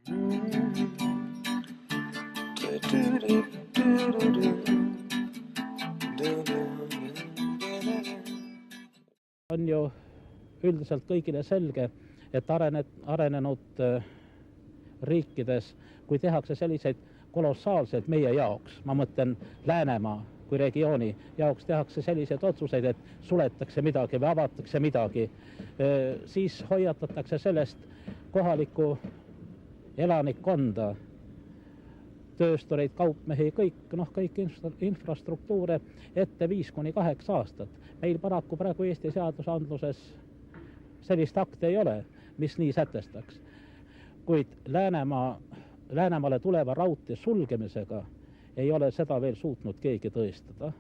On ju üldiselt kõigile selge, et arenenud riikides, kui tehakse selliseid kolossaalseid meie jaoks, ma mõtlen Läänemaa kui regiooni jaoks, tehakse selliseid otsuseid, et suletakse midagi või avatakse midagi, siis hoiatatakse sellest kohalikku elanikkonda, tööstureid, kaupmehi, kõik infrastruktuure ette 5–8 aastat. Meil paraku praegu Eesti seadusandluses sellist akti ei ole, mis nii sätestaks. Kuid Läänemaale tuleva raudtee sulgemisega ei ole seda veel suutnud keegi tõestada.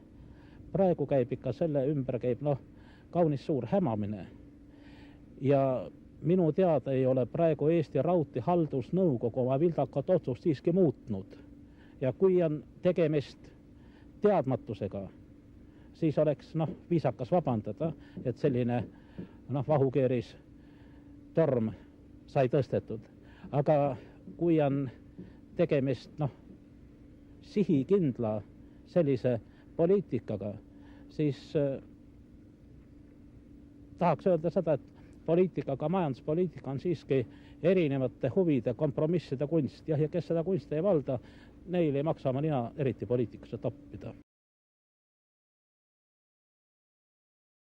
Praegu käib ikka selle ümber kaunis suur hämamine. Ja minu teada ei ole praegu Eesti Raudtee haldusnõukogu oma vildakat otsust siiski muutnud. Ja kui on tegemist teadmatusega, siis oleks viisakas vabandada, et selline vahukeeris torm sai tõstetud. Aga kui on tegemist sihikindla sellise poliitikaga, siis tahaks öelda seda, et poliitikaga, majanduspoliitika on siiski erinevate huvide, kompromisside kunst. Ja kes seda kunsti ei valda, neil ei maksa oma nina eriti poliitikasse toppida.